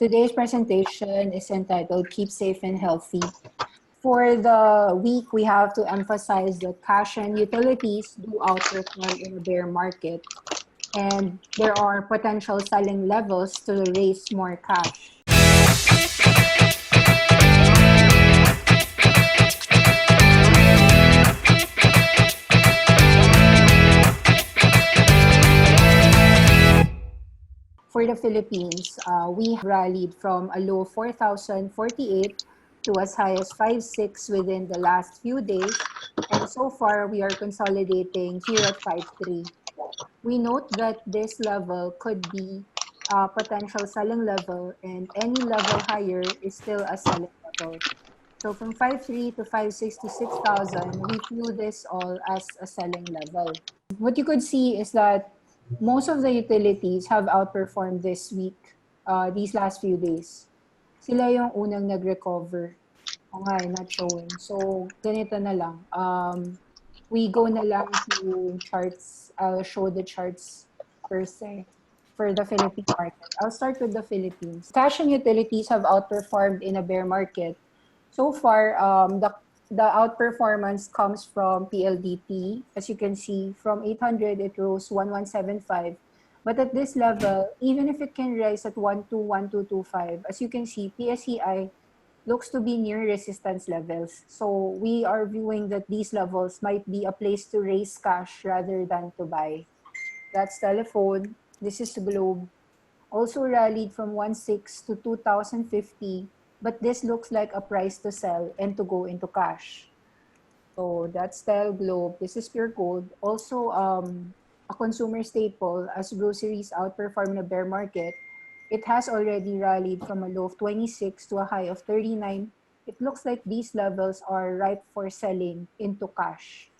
Today's presentation is entitled Keep Safe and Healthy. For the week, we have to emphasize that cash and utilities do outperform in a bear market, and there are potential selling levels to raise more cash. For the Philippines, we have rallied from a low of 4,048 to as high as 5,6 within the last few days. And so far, we are consolidating here at 5,3. We note that this level could be a potential selling level, and any level higher is still a selling level. So from 5,3 to 5,6 to 6,000, we view this all as a selling level. What you could see is that most of the utilities have outperformed this week, these last few days. Sila yung unang nag-recover. O nga, not showing. So, ganito na lang. We go na lang to charts. I'll show the charts per se for the Philippine market. I'll start with the Philippines. Cash and utilities have outperformed in a bear market. So far, the outperformance comes from PLDT. As you can see, from 800, it rose 1175. But at this level, even if it can rise at 121225, as you can see, PSEI looks to be near resistance levels. So we are viewing that these levels might be a place to raise cash rather than to buy. That's Telephone. This is Globe. Also rallied from 16 to 2050, but this looks like a price to sell and to go into cash. So that's Tel Globe. This is Pure Gold. Also, a consumer staple, as groceries outperform the bear market, it has already rallied from a low of 26 to a high of 39. It looks like these levels are ripe for selling into cash.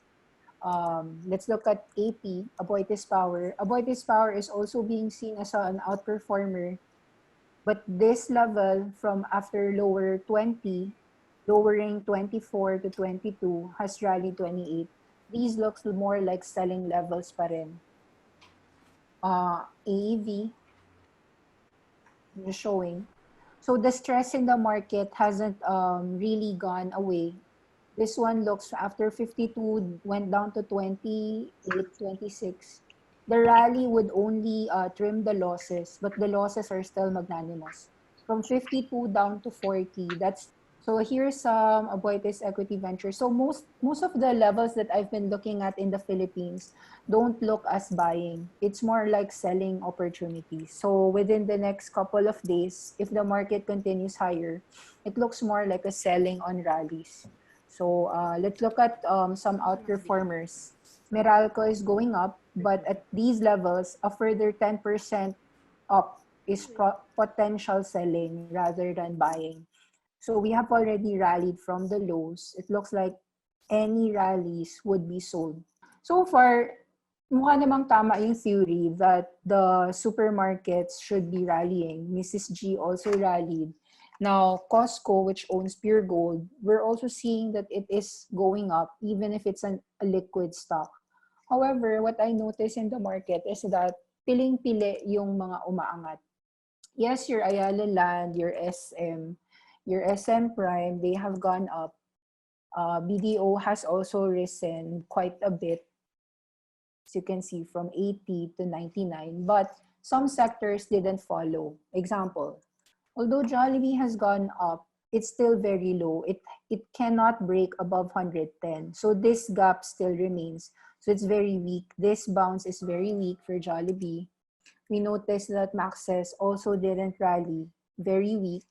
Let's look at AP, Aboitiz Power. Aboitiz Power is also being seen as an outperformer, but this level from after lower 20, lowering 24 to 22, has rallied 28. These looks more like selling levels pa rin. AEV, just showing. So the stress in the market hasn't really gone away. This one looks after 52, went down to 28, 26. The rally would only trim the losses, but the losses are still magnanimous. From 52 down to 40, so here's some Aboitiz Equity Venture. So most of the levels that I've been looking at in the Philippines don't look as buying. It's more like selling opportunities. So within the next couple of days, if the market continues higher, it looks more like a selling on rallies. So let's look at some outperformers. Meralco is going up, but at these levels, a further 10% up is potential selling rather than buying. So we have already rallied from the lows. It looks like any rallies would be sold. So far, mukha namang tama yung theory that the supermarkets should be rallying. Mrs. G also rallied. Now, Costco, which owns Pure Gold, we're also seeing that it is going up, even if it's a liquid stock. However, what I notice in the market is that piling-pili yung mga umaangat. Yes, your Ayala Land, your SM Prime, they have gone up. BDO has also risen quite a bit, as you can see, from 80 to 99. But some sectors didn't follow. Example, although Jollibee has gone up, it's still very low. It cannot break above 110. So this gap still remains. So it's very weak. This bounce is very weak for Jollibee. We noticed that Maxes also didn't rally, very weak.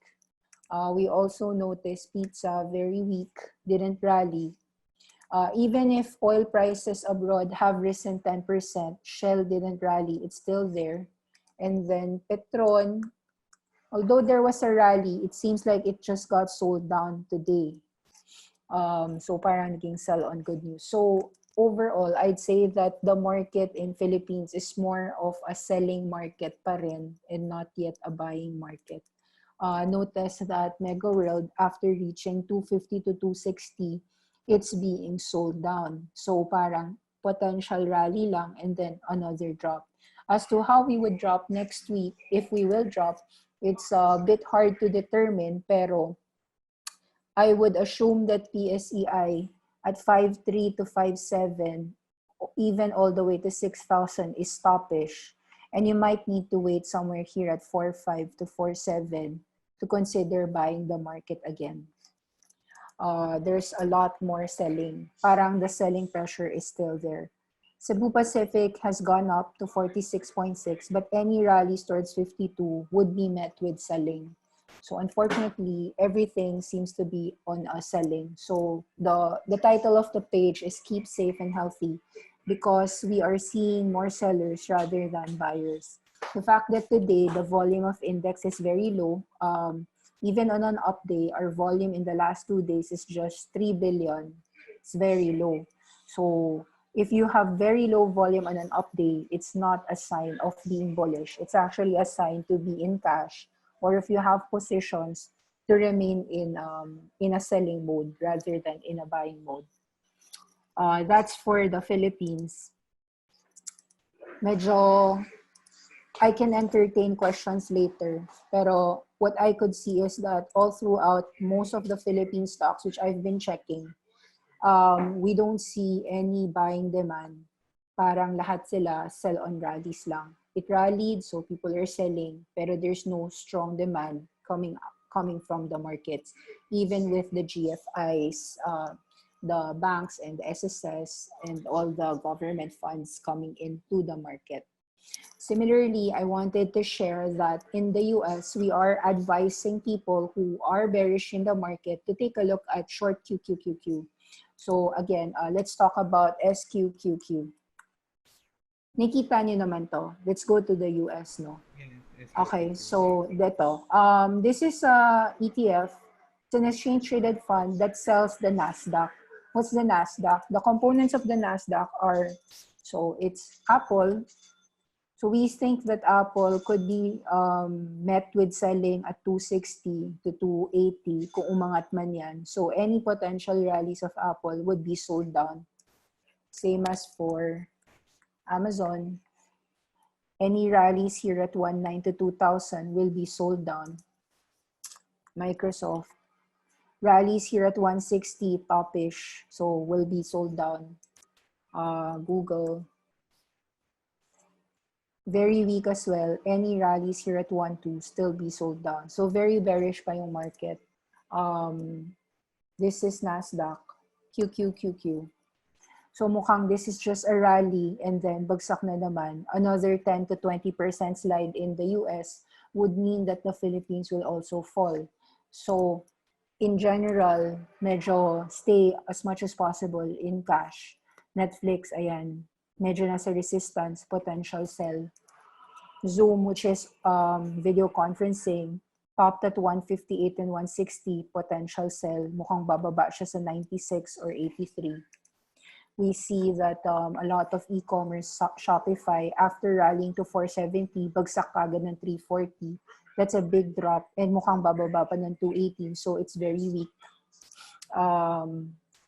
We also noticed Pizza, very weak, didn't rally. Even if oil prices abroad have risen 10%, Shell didn't rally, it's still there. And then Petron, although there was a rally, it seems like it just got sold down today. So parang naging sell on good news. So overall, I'd say that the market in Philippines is more of a selling market pa rin and not yet a buying market. Notice that Mega World, after reaching 250 to 260, it's being sold down. So parang potential rally lang and then another drop. As to how we would drop next week, if we will drop, It's a bit hard to determine, pero I would assume that PSEI at 5.3 to 5.7, even all the way to 6,000 is stoppish. And you might need to wait somewhere here at 4.5 to 4.7 to consider buying the market again. There's a lot more selling. Parang the selling pressure is still there. Cebu Pacific has gone up to 46.6, but any rallies towards 52 would be met with selling. So unfortunately, everything seems to be on selling. So the title of the page is Keep Safe and Healthy, because we are seeing more sellers rather than buyers. The fact that today the volume of index is very low, even on an up day, our volume in the last 2 days is just 3 billion. It's very low. So if you have very low volume on an up day, it's not a sign of being bullish. It's actually a sign to be in cash, or if you have positions, to remain in a selling mode rather than in a buying mode. That's for the Philippines. Medyo I can entertain questions later. Pero what I could see is that all throughout most of the Philippine stocks, which I've been checking, we don't see any buying demand. Parang lahat sila sell on rallies lang. It rallied, so people are selling, pero there's no strong demand coming from the markets. Even with the GFIs, the banks and the SSS and all the government funds coming into the market. Similarly, I wanted to share that in the US, we are advising people who are bearish in the market to take a look at short QQQQ. So again, let's talk about SQQQ. Nakita niyo naman to. Let's go to the US, no? Okay, so dito. This is a ETF. It's an exchange-traded fund that sells the NASDAQ. What's the NASDAQ? The components of the NASDAQ are, so it's Apple. So we think that Apple could be met with selling at 260 to 280 kung umangat man yan. So any potential rallies of Apple would be sold down. Same as for Amazon. Any rallies here at 19 to 2,000 will be sold down. Microsoft. Rallies here at 160, topish, so will be sold down. Google. Very weak as well. Any rallies here at 1.2 still be sold down. So very bearish pa yung market. This is NASDAQ. QQQQ. So mukhang this is just a rally and then bagsak na naman. Another 10 to 20% slide in the US would mean that the Philippines will also fall. So in general, medyo stay as much as possible in cash. Netflix, ayan, medyo nasa resistance, potential sell. Zoom, which is video conferencing, topped at 158 and 160, potential sell. Mukhang bababa siya sa 96 or 83. We see that a lot of e-commerce, Shopify, after rallying to 470, bagsak kagad ng 340. That's a big drop. And mukhang bababa pa ng 280. So it's very weak. A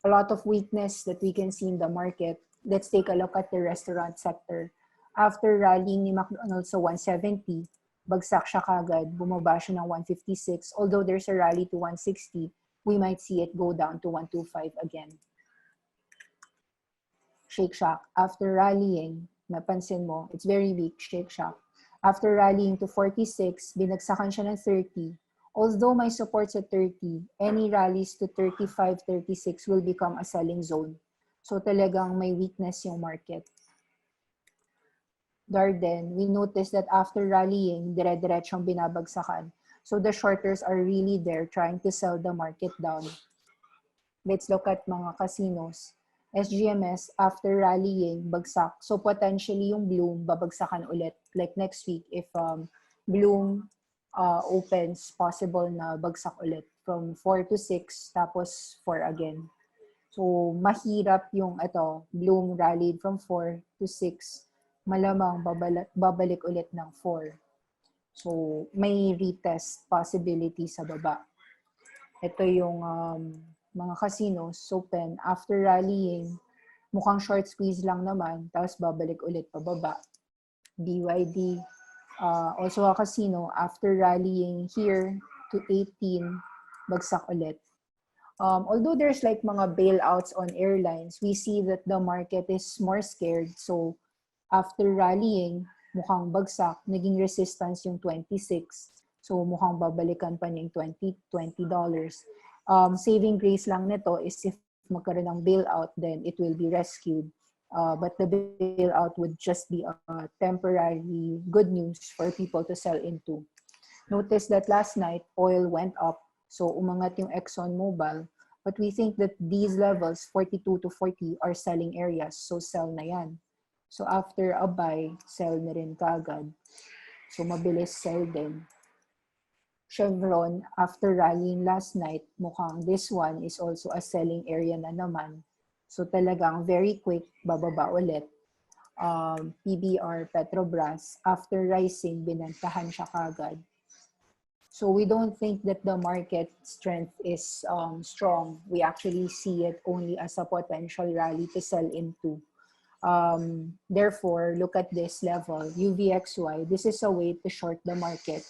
lot of weakness that we can see in the market. Let's take a look at the restaurant sector. After rallying ni McDonald's sa 170, bagsak siya kagad. Bumaba siya ng 156. Although there's a rally to 160, we might see it go down to 125 again. Shake Shack, after rallying, napansin mo, it's very weak, Shake Shack. After rallying to 46, binagsakan siya ng 30. Although may supports at 30, any rallies to 35, 36 will become a selling zone. So talagang may weakness yung market. Darden, we noticed that after rallying, dire-diretsong binabagsakan. So the shorters are really there trying to sell the market down. Let's look at mga casinos. SGMS, after rallying, bagsak. So potentially yung Bloom, babagsakan ulit. Like next week, if Bloom opens, possible na bagsak ulit. From 4 to 6, tapos 4 again. So mahirap yung Bloom rallied from 4 to 6. Malamang babalik ulit ng 4. So may retest possibility sa baba. Ito yung mga casinos, open, after rallying, mukhang short squeeze lang naman, tapos babalik ulit pababa. BYD, Also a casino, after rallying here to 18, bagsak ulit. Although there's like mga bailouts on airlines, we see that the market is more scared. So after rallying, mukhang bagsak, naging resistance yung 26. So mukhang babalikan pa niya yung $20. Saving grace lang nito is if magkaroon ng bailout, then it will be rescued. But the bailout would just be a temporary good news for people to sell into. Notice that last night, oil went up. So umangat yung ExxonMobil. But we think that these levels, 42 to 40, are selling areas. So sell na yan. So after a buy, sell na rin kagad. So mabilis sell din. Chevron, after rallying last night, mukhang this one is also a selling area na naman. So talagang very quick, bababa ulit. PBR, Petrobras, after rising, binantahan siya kagad. So we don't think that the market strength is strong. We actually see it only as a potential rally to sell into. Therefore, look at this level, UVXY. This is a way to short the market.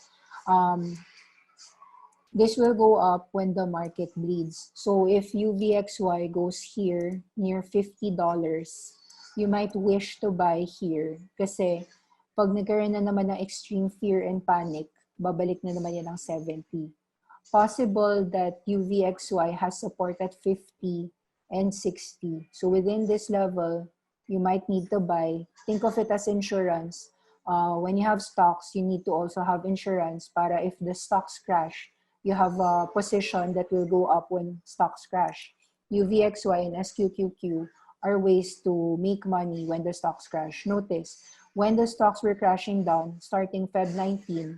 This will go up when the market bleeds. So if UVXY goes here near $50, you might wish to buy here. Kasi pag nagkaroon na naman ng extreme fear and panic, babalik na naman yan ng 70. Possible that UVXY has support at 50 and 60. So within this level, you might need to buy. Think of it as insurance. When you have stocks, you need to also have insurance para if the stocks crash, you have a position that will go up when stocks crash. UVXY and SQQQ are ways to make money when the stocks crash. Notice, when the stocks were crashing down, starting Feb 19,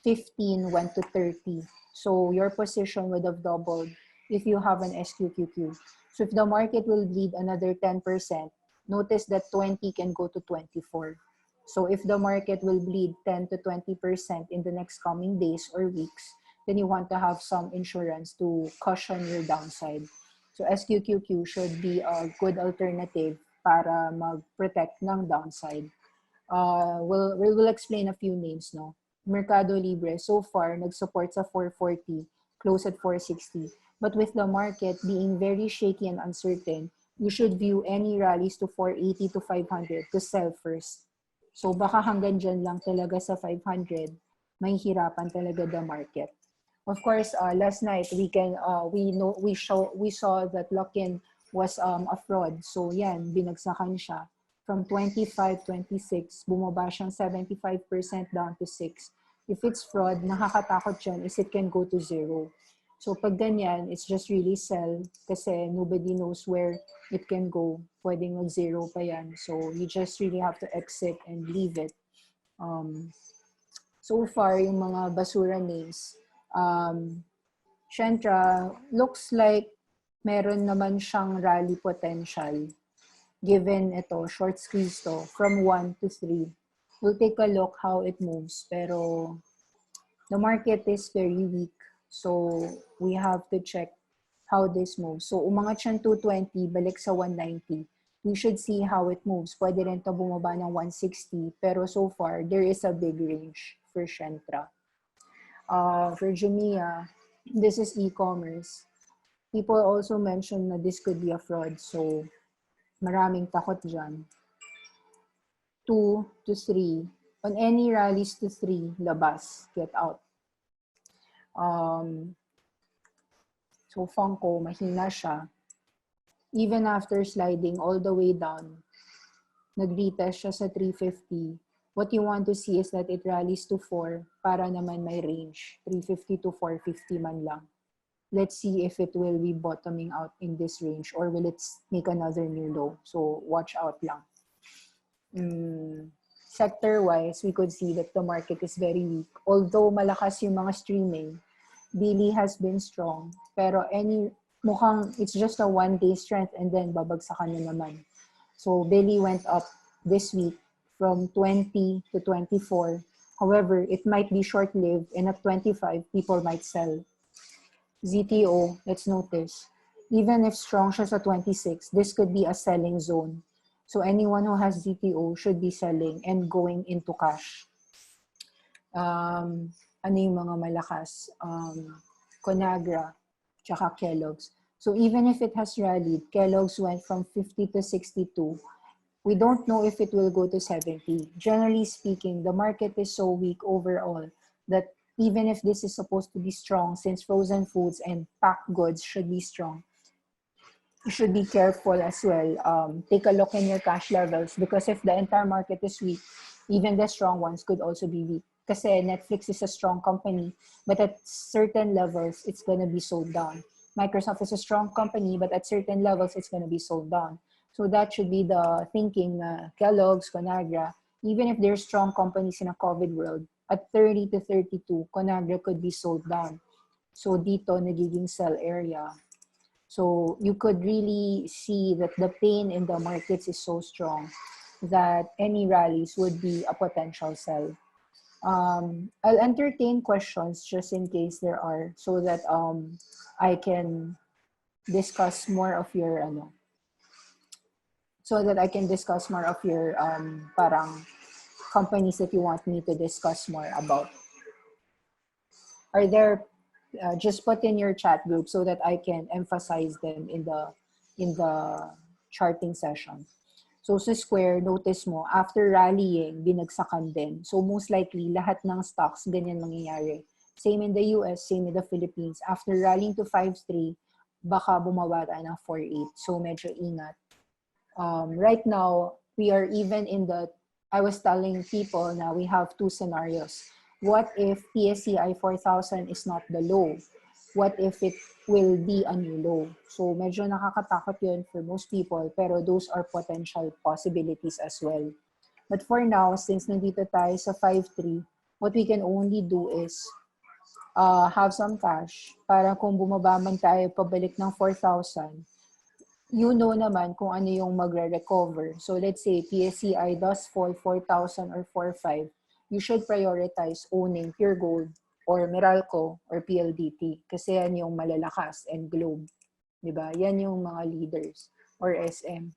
15 went to 30. So your position would have doubled if you have an SQQQ. So if the market will bleed another 10%, notice that 20 can go to 24. So if the market will bleed 10 to 20% in the next coming days or weeks, then you want to have some insurance to cushion your downside. So SQQQ should be a good alternative para mag-protect ng downside. We'll explain a few names, no? Mercado Libre, so far, nag-support sa 440, close at 460. But with the market being very shaky and uncertain, you should view any rallies to 480 to 500 to sell first. So baka hanggang dyan lang talaga sa 500, may hirapan talaga the market. Of course, last night we saw that lock-in was a fraud. So yan, binagsakan siya. From 25, 26, bumaba siyang 75% down to 6. If it's fraud, nakakatakot yan is it can go to 0. So pag ganyan, it's just really sell kasi nobody knows where it can go. Pwedeng mag-0 pa yan. So you just really have to exit and leave it. So far, yung mga basura names, Shentra looks like meron naman siyang rally potential given ito, short squeeze to, from 1 to 3. We'll take a look how it moves. Pero the market is very weak. So we have to check how this moves. So umangat siyang 220, balik sa 190. We should see how it moves. Pwede rin ito bumaba ng 160. Pero so far, there is a big range for Shentra. For Jumia, this is e-commerce. People also mentioned that this could be a fraud. So, maraming takot dyan. 2 to 3. On any rallies to 3, labas, get out. So, Funko, mahina siya. Even after sliding all the way down, nag-retest siya sa 350. What you want to see is that it rallies to 4 para naman may range. 350 to 450 man lang. Let's see if it will be bottoming out in this range or will it make another new low. So watch out lang. Sector-wise, we could see that the market is very weak. Although malakas yung mga streaming, Billy has been strong. Pero mukhang it's just a one-day strength and then babagsakan na naman. So Billy went up this week from 20 to 24. However, it might be short-lived and at 25, people might sell. ZTO, let's notice. Even if strong siya sa 26, this could be a selling zone. So anyone who has ZTO should be selling and going into cash. Ano yung mga malakas? Conagra, tsaka Kellogg's. So even if it has rallied, Kellogg's went from 50 to 62. We don't know if it will go to 70. Generally speaking, the market is so weak overall that even if this is supposed to be strong, since frozen foods and packed goods should be strong, you should be careful as well. Take a look in your cash levels, because if the entire market is weak, even the strong ones could also be weak. Kasi Netflix is a strong company, but at certain levels, it's going to be sold down. Microsoft is a strong company, but at certain levels, it's going to be sold down. So that should be the thinking. Kellogg's, Conagra, even if they're strong companies in a COVID world, at 30 to 32, Conagra could be sold down. So dito, nagiging sell area. So you could really see that the pain in the markets is so strong that any rallies would be a potential sell. I'll entertain questions just in case there are, so that I can discuss more of your parang companies that you want me to discuss more about. Are there just put in your chat group so that I can emphasize them in the charting session. So sa Square, notice mo, after rallying, binagsakan din. So most likely, lahat ng stocks, ganyan mangyayari. Same in the US, same in the Philippines. After rallying to 5.3, baka bumaba tayo ng 4.8. So medyo ingat. Right now, we are even in I was telling people na we have two scenarios. What if PSCI 4,000 is not the low? What if it will be a new low? So medyo nakakatakot yun for most people, pero those are potential possibilities as well. But for now, since nandito tayo sa 5.3, what we can only do is have some cash para kung bumaba man tayo pabalik ng 4,000, you know naman kung ano yung magre-recover. So let's say PSCI does fall 4,000 or 4,500, you should prioritize owning Pure Gold or Meralco or PLDT kasi yan yung malalakas, and Globe. Diba? Yan yung mga leaders or SM.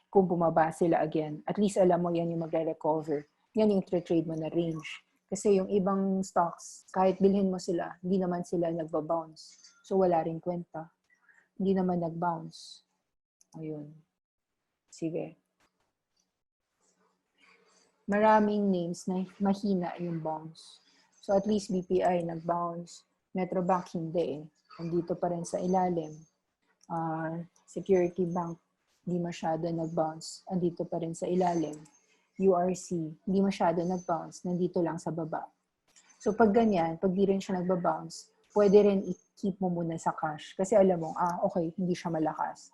Kung bumaba sila again, at least alam mo yan yung magre-recover. Yan yung trade mo na range. Kasi yung ibang stocks, kahit bilhin mo sila, hindi naman sila nagbabounce. So wala rin kwenta. Hindi naman nagbounce. Ayun. Sige. Maraming names na mahina yung bounce. So at least BPI nag-bounce. Metrobank hindi eh. Nandito pa rin sa ilalim. Security Bank, hindi masyado nag-bounce. Nandito pa rin sa ilalim. URC, hindi masyado nag-bounce. Nandito lang sa baba. So pag ganyan, pag di rin siya nagbabounce, pwede rin i-keep mo muna sa cash. Kasi alam mo, okay, hindi siya malakas.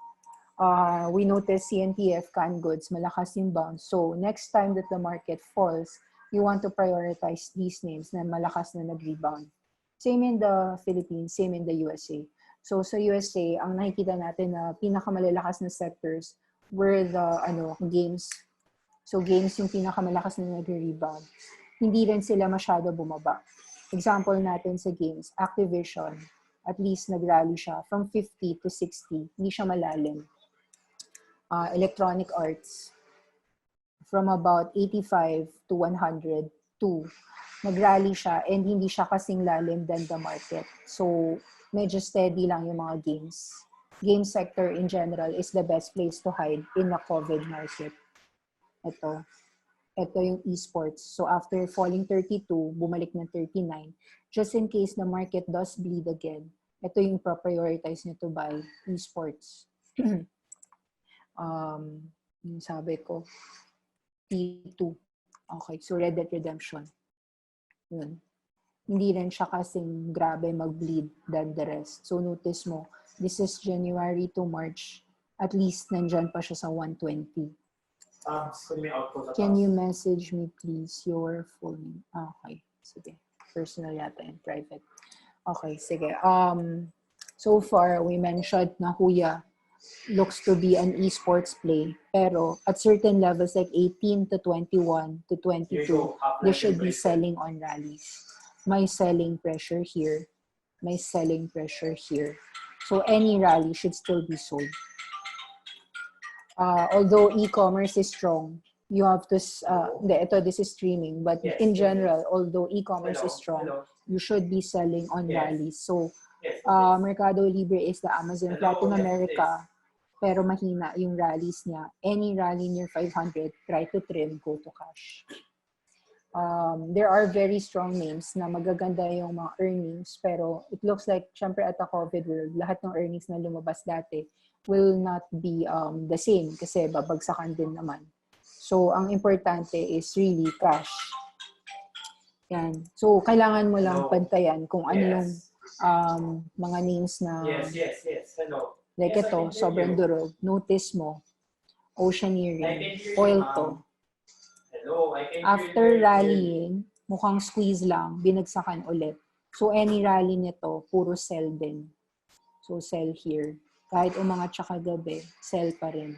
We notice CNTF, canned goods, malakas yung bounce. So next time that the market falls, you want to prioritize these names na malakas na nag-rebound. Same in the Philippines, same in the USA. So sa USA, ang nakikita natin na pinakamalalakas na sectors were the games. So games yung pinakamalakas na nag-rebound. Hindi rin sila masyado bumaba. Example natin sa games, Activision, at least nag-rally siya from 50 to 60. Hindi siya malalim. Electronic Arts, from about 85 to 102, nag-rally siya and hindi siya kasing lalim than the market. So, medyo steady lang yung mga games. Game sector in general is the best place to hide in the COVID market. Ito yung esports. So, after falling 32, bumalik ng 39. Just in case the market does bleed again, ito yung prioritize nyo to buy esports. Yung sabi ko, T2. Okay, so Red Dead Redemption. Yun. Hindi rin siya kasing grabe mag-bleed than the rest. So notice mo, this is January to March. At least nandyan pa siya sa 120. Can you message me please your full name? Okay, sige. Personal yata and private. Okay, sige. So far, we mentioned na Huya looks to be an esports play. Pero at certain levels like 18 to 21 to 22, they should be selling on rallies. May selling pressure here. May selling pressure here. So any rally should still be sold. Although e-commerce is strong, you have to, this is streaming, but in general, although e-commerce is strong, you should be selling on rallies. So, Mercado Libre is the Amazon Latin America, pero mahina yung rallies niya. Any rally near 500, try to trim, go to cash. There are very strong names na magaganda yung mga earnings, pero it looks like, syempre at a COVID world, lahat ng earnings na lumabas dati will not be the same kasi babagsakan din naman. So, ang importante is really cash. Yan. So, kailangan mo lang pantayan kung ano yung mga names na like ito, sobrang durog. Notice mo, Oceaneering, oil to. After rallying, mukhang squeeze lang, binagsakan ulit. So, any rally nito, puro sell din. So, sell here. Kahit umangat siya kagabi, sell pa rin.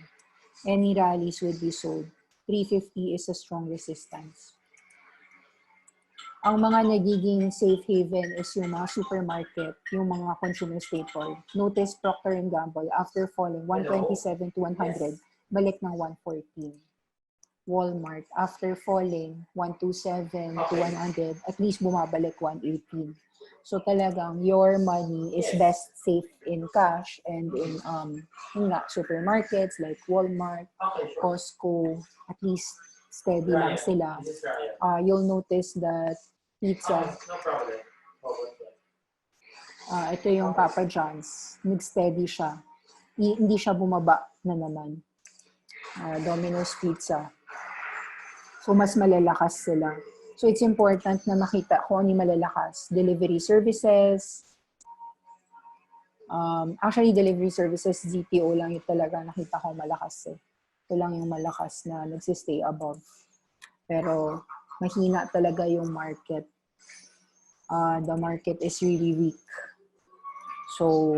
Any rallies would be sold. 350 is a strong resistance. Ang mga nagiging safe haven is yung mga supermarket, yung mga consumer staple. Notice Procter & Gamble, after falling 127 to 100, balik ng 114. Walmart, after falling 127 to 100, at least bumabalik 118. So talagang your money is best safe in cash and in supermarkets like Walmart, Costco, at least steady lang sila. You'll notice that pizza, ito yung Papa John's, nag-steady siya. Hindi siya bumaba na naman. Domino's Pizza. So, mas malalakas sila. So, it's important na makita kung ano yung malalakas. Delivery services. Actually, delivery services, ZTO lang yung talaga nakita ko malakas eh. Ito lang yung malakas na nagsistay above. Pero, mahina talaga yung market. The market is really weak. So,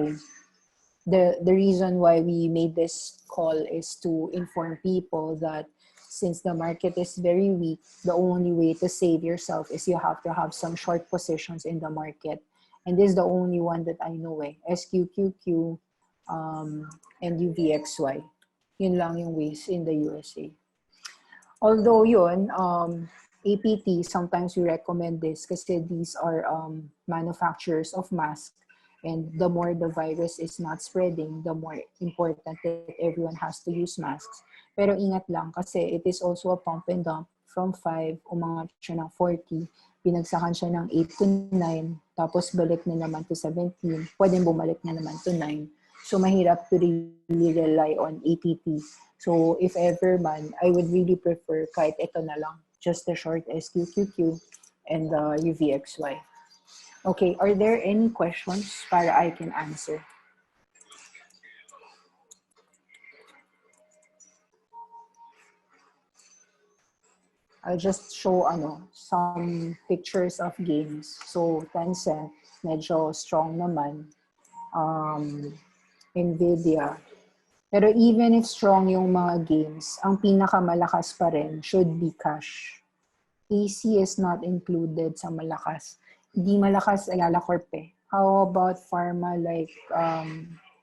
the reason why we made this call is to inform people that since the market is very weak, the only way to save yourself is you have to have some short positions in the market. And this is the only one that I know eh. SQQQ and UVXY. Yun lang yung ways in the USA. Although yun, APT, sometimes we recommend this kasi these are manufacturers of masks. And the more the virus is not spreading, the more important that everyone has to use masks. Pero ingat lang kasi it is also a pump and dump from 5, umangat siya ng 40, pinagsakan siya ng 8 to 9, tapos balik na naman to 17, pwedeng bumalik na naman to 9. So mahirap to really rely on APT. So if ever man, I would really prefer kahit ito na lang, just the short SQQQ and the UVXY. Okay, are there any questions para I can answer? I'll just show some pictures of games. So Tencent, medyo strong naman. Nvidia. Pero even if strong yung mga games, ang pinakamalakas pa rin should be cash. AC is not included sa malakas. Hindi malakas Lalacorp eh. How about pharma like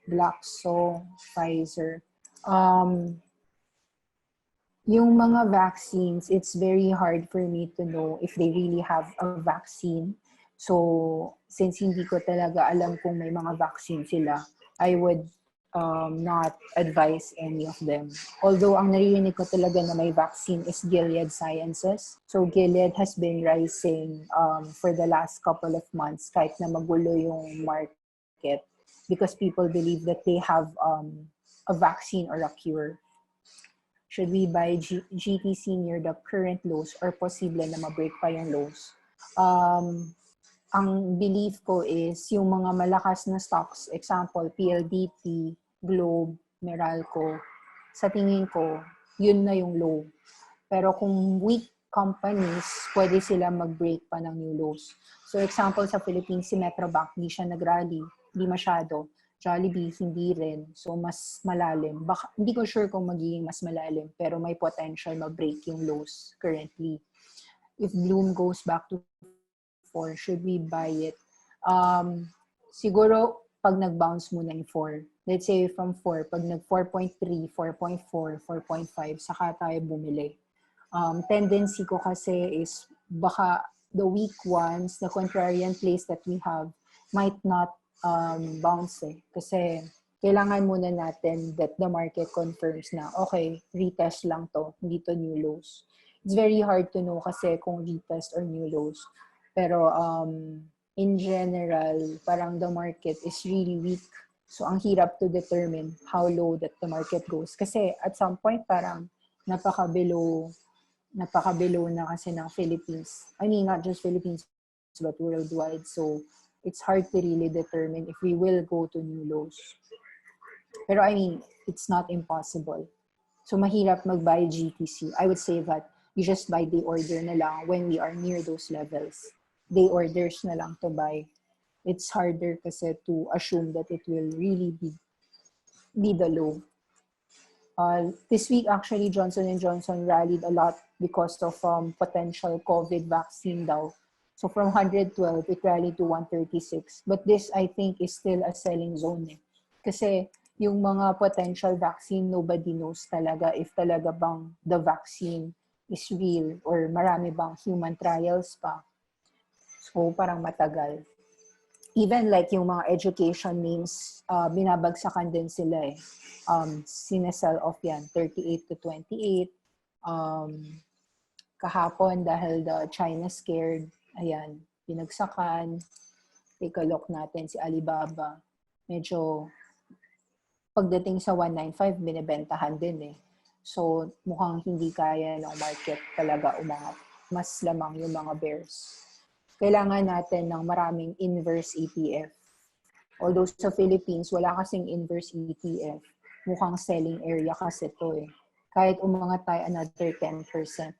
Glaxo, Pfizer? Yung mga vaccines, it's very hard for me to know if they really have a vaccine. So, since hindi ko talaga alam kung may mga vaccine sila, I would not advise any of them. Although, ang naririnig ko talaga na may vaccine is Gilead Sciences. So, Gilead has been rising for the last couple of months kahit na magulo yung market because people believe that they have a vaccine or a cure. Should we buy GTC near the current lows or posible na ma-break pa yung lows? Ang belief ko is yung mga malakas na stocks, example, PLDT, Globe, Meralco, sa tingin ko, yun na yung low. Pero kung weak companies, pwede sila mag-break pa ng new lows. So example, sa Philippines, si Metrobank, di siya nag-rally, di masyado. Jollibee, hindi rin. So, mas malalim. Baka, hindi ko sure kung magiging mas malalim, pero may potential ma-break yung lows currently. If Bloom goes back to 4, should we buy it? Siguro, pag nag-bounce muna yung 4. Let's say from 4, pag nag 4.3, 4.4, 4.5, saka tayo bumili. tendency ko kasi is baka the weak ones, the contrarian plays that we have might not bounce eh. Kasi kailangan muna natin that the market confirms na, okay, retest lang to, hindi to new lows. It's very hard to know kasi kung retest or new lows. Pero in general, parang the market is really weak. So ang hirap to determine how low that the market goes. Kasi at some point parang napaka-below na kasi ng Philippines. I mean, not just Philippines, but worldwide. So, it's hard to really determine if we will go to new lows. Pero I mean, it's not impossible. So, mahirap mag-buy GTC. I would say that you just buy the order na lang when we are near those levels. Day orders na lang to buy. It's harder kasi to assume that it will really be the low. This week, actually, Johnson & Johnson rallied a lot because of potential COVID vaccine daw. So from 112, it rallied to 136. But this, I think, is still a selling zone. Eh. Kasi yung mga potential vaccine, nobody knows talaga if talaga bang the vaccine is real or marami bang human trials pa. So parang matagal. Even like yung mga education names, binabagsakan din sila eh. Sinesell off yan, 38 to 28. Kahapon dahil the China scared, ayan, binagsakan. Take a look natin si Alibaba. Medyo pagdating sa 195, binibentahan din eh. So mukhang hindi kaya ng market talaga umangat. Mas lamang yung mga bears. Kailangan natin ng maraming inverse ETF. Although sa Philippines, wala kasing inverse ETF. Mukhang selling area kasi to eh. Kahit umangat tayo another 10%,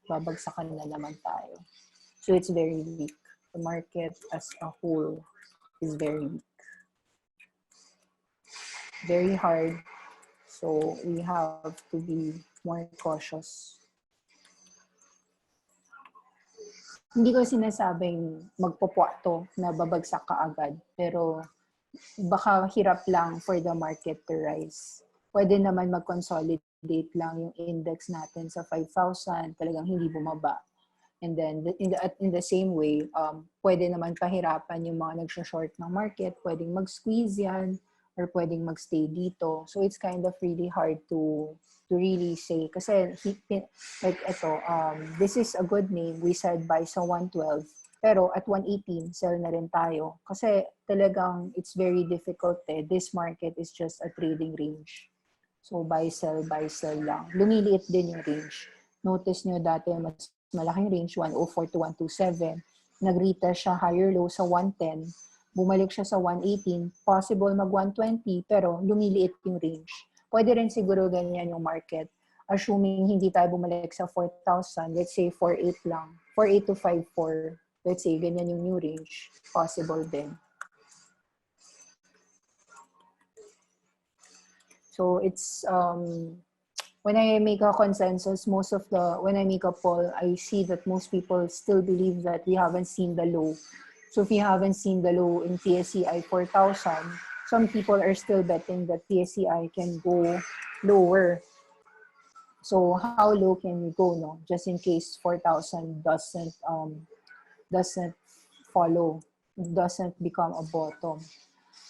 babagsakan na naman tayo. So it's very weak. The market as a whole is very weak. Very hard. So we have to be more cautious. Hindi ko sinasabing magpupwato na babagsak ka agad. Pero baka hirap lang for the market to rise. Pwede naman mag-consolidate lang yung index natin sa 5,000, talagang hindi bumaba. And then in the same way, pwede naman pahirapan yung mga nag-short ng market, pwedeng mag-squeeze yan, or pwedeng mag-stay dito. So it's kind of really hard to really say. Kasi like ito, this is a good name. We said buy sa 112. Pero at 118, sell na rin tayo. Kasi talagang it's very difficult eh. This market is just a trading range. So buy, sell lang. Lumiliit din yung range. Notice nyo dati mas malaking range, 104 to 127. Nag-retest siya higher low sa 110. Bumalik siya sa 118. Possible mag 120, pero lumiliit yung range. Pwede rin siguro ganyan yung market. Assuming hindi tayo bumalik sa 4,000, let's say 4.8 lang. 4.8 to 5.4. Let's say, ganyan yung new range. Possible din. So it's, when I make a consensus, when I make a poll, I see that most people still believe that we haven't seen the low. So if you haven't seen the low in PSCI 4,000, some people are still betting that PSCI can go lower. So how low can we go, no? Just in case 4,000 doesn't follow, doesn't become a bottom.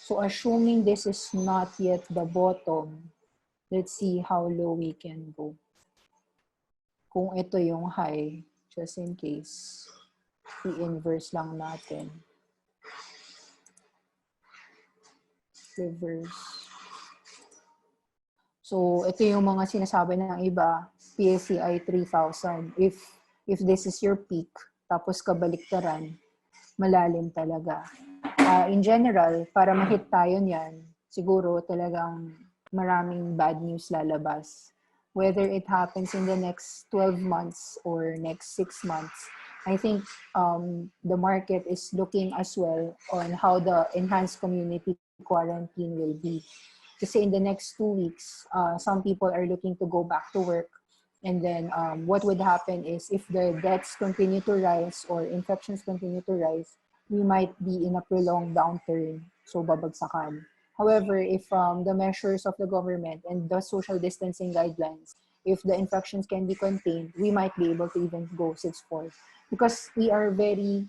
So assuming this is not yet the bottom, let's see how low we can go. Kung ito yung high, just in case, i-inverse lang natin. Reverse. So ito yung mga sinasabi ng iba, PSCI 3,000. If this is your peak, tapos kabaliktaran, malalim talaga. In general, para ma-hit tayo niyan, siguro talagang maraming bad news lalabas. Whether it happens in the next 12 months or next 6 months, I think the market is looking as well on how the enhanced community quarantine will be. Kasi in the next 2 weeks, some people are looking to go back to work. And then what would happen is if the deaths continue to rise or infections continue to rise, we might be in a prolonged downturn, so babagsakan. However, if the measures of the government and the social distancing guidelines, if the infections can be contained, we might be able to even go 6-4. Because we are very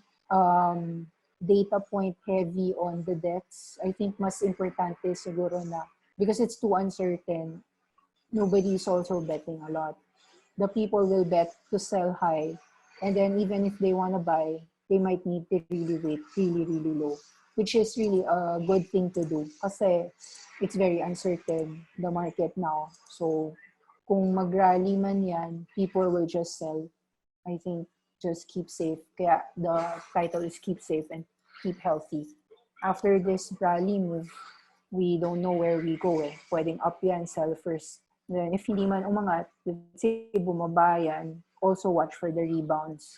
data point heavy on the deaths. I think mas importante siguro na, because it's too uncertain, nobody is also betting a lot. The people will bet to sell high. And then even if they want to buy, they might need to really wait really, really low, which is really a good thing to do kasi it's very uncertain, the market now. So kung mag-rally man yan, people will just sell. I think just keep safe. Kaya the title is keep safe and keep healthy. After this rally move, we don't know where we go eh. Pwedeng up yan, sell first. Then if hindi man umangat, let's say bumaba yan, also watch for the rebounds.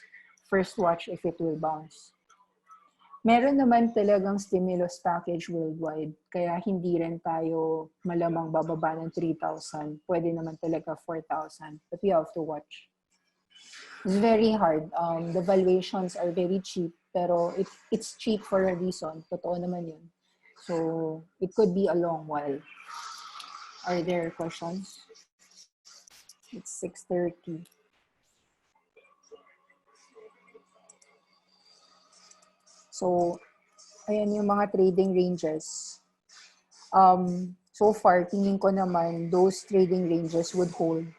First watch if it will bounce. Meron naman talagang stimulus package worldwide, kaya hindi rin tayo malamang bababa ng 3,000. Pwede naman talaga 4,000, but we have to watch. It's very hard. The valuations are very cheap, pero it's cheap for a reason. Totoo naman yun. So it could be a long while. Are there questions? It's 6:30. So, ayan yung mga trading ranges. So far, tingin ko naman, those trading ranges would hold.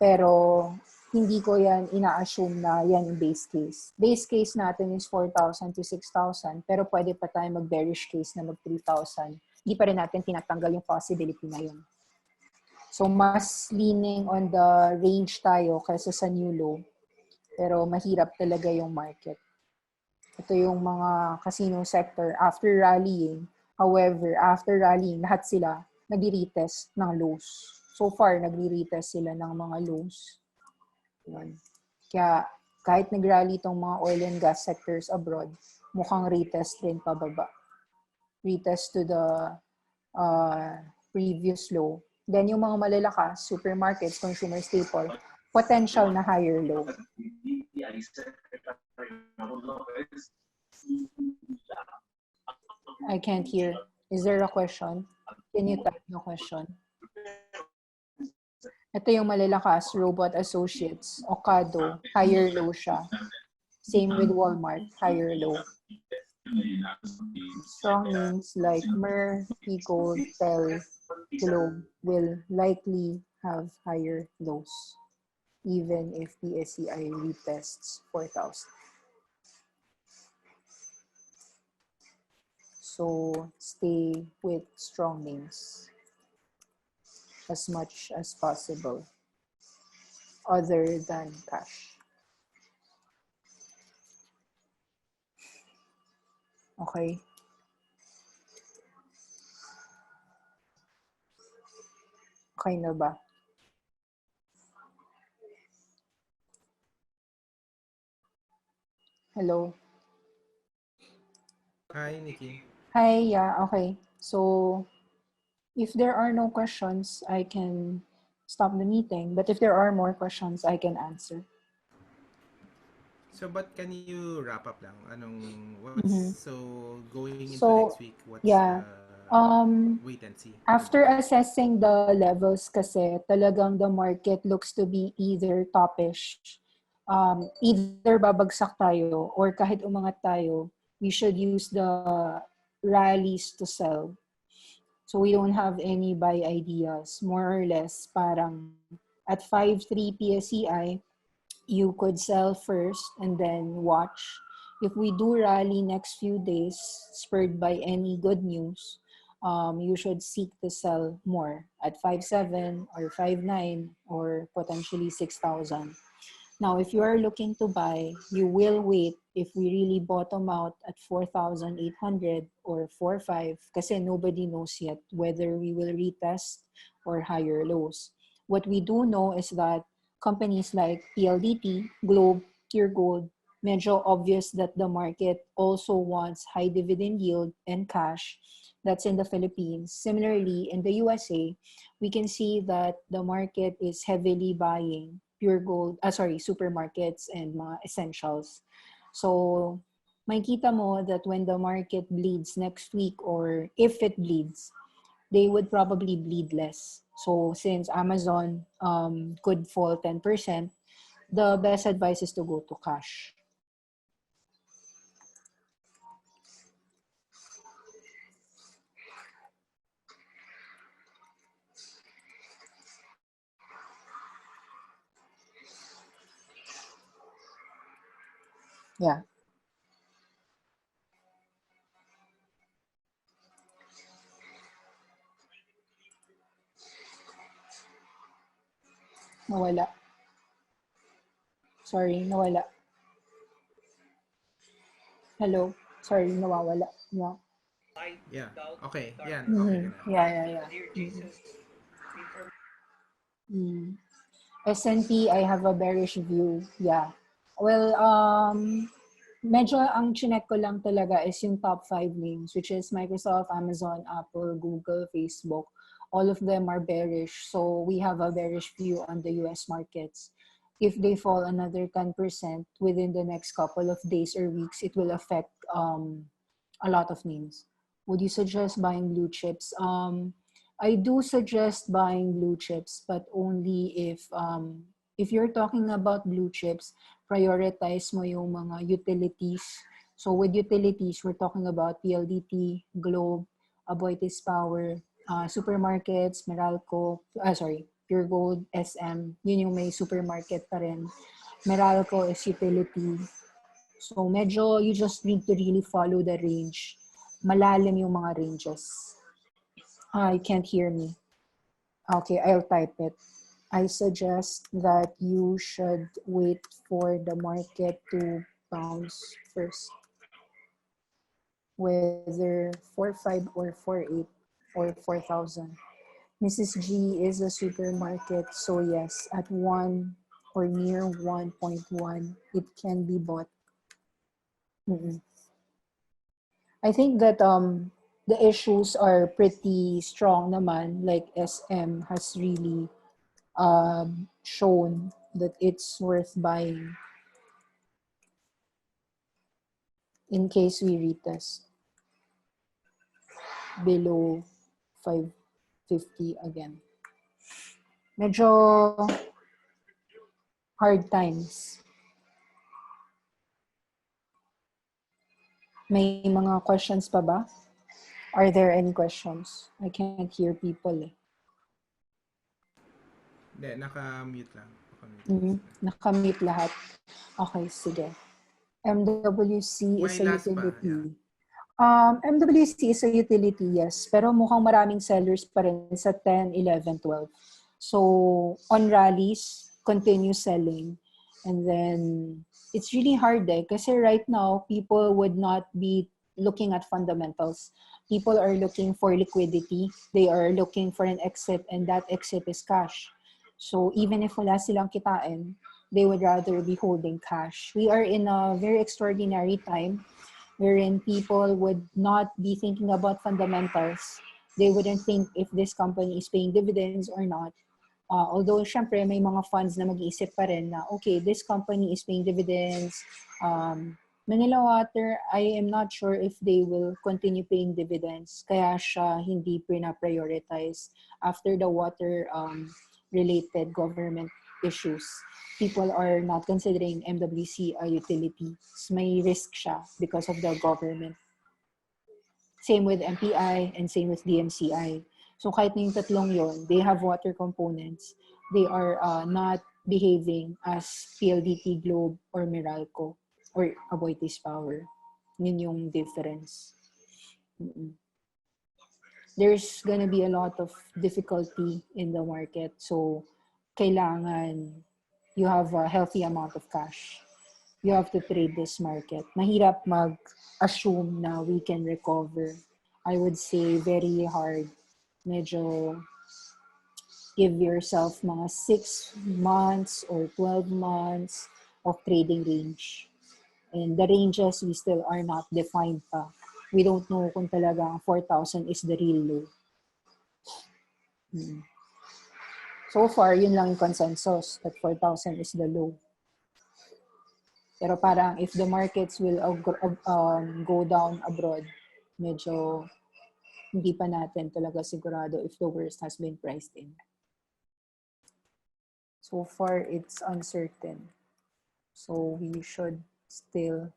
Pero, hindi ko yan ina-assume na yan yung base case. Base case natin is 4,000 to 6,000, pero pwede pa tayo mag-bearish case na mag-3,000. Hindi pa rin natin tinatanggal yung possibility na yun. So, mas leaning on the range tayo kaysa sa new low. Pero mahirap talaga yung market. Ito yung mga casino sector after rallying. However, after rallying, lahat sila nagre-retest ng lows. So far, nagre-retest sila ng mga lows. Yun. Kaya kahit nag-rally itong mga oil and gas sectors abroad, mukhang retest rin pababa. Retest to the previous low. Then yung mga malalakas, supermarkets, consumer staple, potential na higher low. I can't hear. Is there a question? Can you type the question? Ito yung malalakas, Robot Associates, Ocado, higher low siya. Same with Walmart, higher low. Strong names like Mer, Pico, Tel, Globe will likely have higher lows, even if the SCI retests 4,000. So stay with strong names as much as possible, other than cash. Okay. Okay na ba? Hello? Hi, Nikki. Hi, yeah, okay. So, if there are no questions, I can stop the meeting. But if there are more questions, I can answer. So, but can you wrap up lang? So going into So, next week, what's yeah. wait and see? After assessing the levels kasi, talagang the market looks to be either toppish. Either babagsak tayo or kahit umangat tayo, we should use the rallies to sell. So we don't have any buy ideas. More or less, parang at 5.3 PSEI, you could sell first and then watch. If we do rally next few days, spurred by any good news, you should seek to sell more at 5.7 or 5.9 or potentially 6,000. Now, if you are looking to buy, you will wait if we really bottom out at 4,800 or 4.5 kasi nobody knows yet whether we will retest or higher lows. What we do know is that companies like PLDT, Globe, Pure Gold, medyo obvious that the market also wants high dividend yield and cash. That's in the Philippines. Similarly, in the USA, we can see that the market is heavily buying supermarkets and mga essentials. So, makikita mo that when the market bleeds next week or if it bleeds, they would probably bleed less. So since Amazon could fall 10%, the best advice is to go to cash. Yeah. Nawala. Sorry, nawala. Hello. Sorry, nawawala. Yeah. Yeah. Okay. Yan. Okay ka Mm-hmm. na. Yeah, yeah, yeah. Mm-hmm. Mm. S&P, I have a bearish view. Yeah. Well, medyo ang chinek ko lang talaga is yung top 5 names, which is Microsoft, Amazon, Apple, Google, Facebook. All of them are bearish. So we have a bearish view on the US markets. If they fall another 10% within the next couple of days or weeks, it will affect a lot of names. Would you suggest buying blue chips? I do suggest buying blue chips, but only if you're talking about blue chips, prioritize mo yung mga utilities. So with utilities, we're talking about PLDT, Globe, Aboitiz Power, supermarkets, Meralco, Pure Gold, SM, yun yung may supermarket pa rin. Meralco is utility. So medyo you just need to really follow the range. Malalim yung mga ranges. You can't hear me. Okay, I'll type it. I suggest that you should wait for the market to bounce first. Whether 4.5 or 4.8 or 4,000. Mrs. G is a supermarket, so yes, at 1 or near 1.1, it can be bought. Mm-mm. I think that the issues are pretty strong naman. Like SM has really shown that it's worth buying in case we retest below 550 again. Medyo hard times. May mga questions pa ba? Are there any questions? I can't hear people eh. Hindi, naka-mute lang. Naka-mute lang Mm-hmm. sila. Nakamute lahat. Okay, sige. MWC is May a last pa. Yeah. utility. MWC is a utility, yes. Pero mukhang maraming sellers pa rin sa 10, 11, 12. So, on rallies, continue selling. And then, it's really hard kasi right now, people would not be looking at fundamentals. People are looking for liquidity. They are looking for an exit, and that exit is cash. So, even if wala silang kitain, they would rather be holding cash. We are in a very extraordinary time wherein people would not be thinking about fundamentals. They wouldn't think if this company is paying dividends or not. Although, syempre, may mga funds na mag-iisip pa rin na, okay, this company is paying dividends. Manila Water, I am not sure if they will continue paying dividends. Kaya siya hindi prioritize after the water-related government issues. People are not considering MWC a utility. May risk siya because of the government. Same with MPI and same with DMCI. So kahit na yung tatlong yon, they have water components. They are not behaving as PLDT, Globe, or Meralco, or Aboitiz Power. Yun yung difference. Mm-mm. There's gonna be a lot of difficulty in the market. So kailangan you have a healthy amount of cash. You have to trade this market. Mahirap mag-assume na we can recover. I would say very hard. Medyo give yourself mga 6 months or 12 months of trading range. And the ranges, we still are not defined pa. We don't know kung talaga 4,000 is the real low. So far, yun lang yung consensus that 4,000 is the low. Pero parang if the markets will go down abroad, medyo hindi pa natin talaga sigurado if the worst has been priced in. So far, it's uncertain. So we should still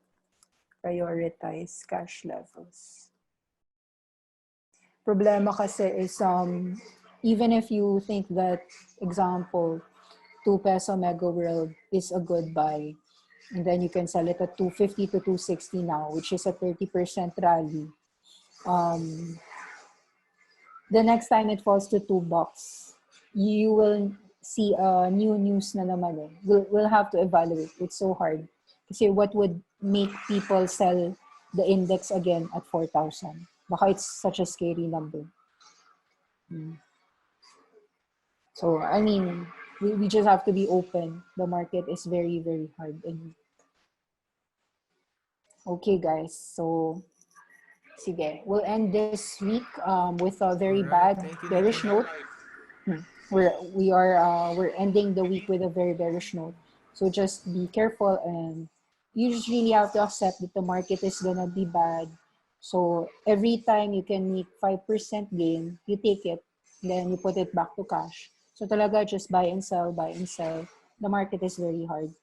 prioritize cash levels. Problema kasi is even if you think that, example, 2 peso Mega World is a good buy, and then you can sell it at 250 to 260 now, which is a 30% rally. The next time it falls to $2, you will see a new news na naman eh. We'll have to evaluate. It's so hard. Kasi what would make people sell the index again at 4,000? Baka it's such a scary number. So, I mean, we just have to be open. The market is very, very hard. And okay, guys. So, sige. We'll end this week with a very All right. bad, Thank you, bearish Nikki. note. We're ending the week with a very bearish note. So just be careful, and you just really have to accept that the market is gonna be bad. So every time you can make 5% gain, you take it, then you put it back to cash. So talaga just buy and sell, buy and sell. The market is very hard.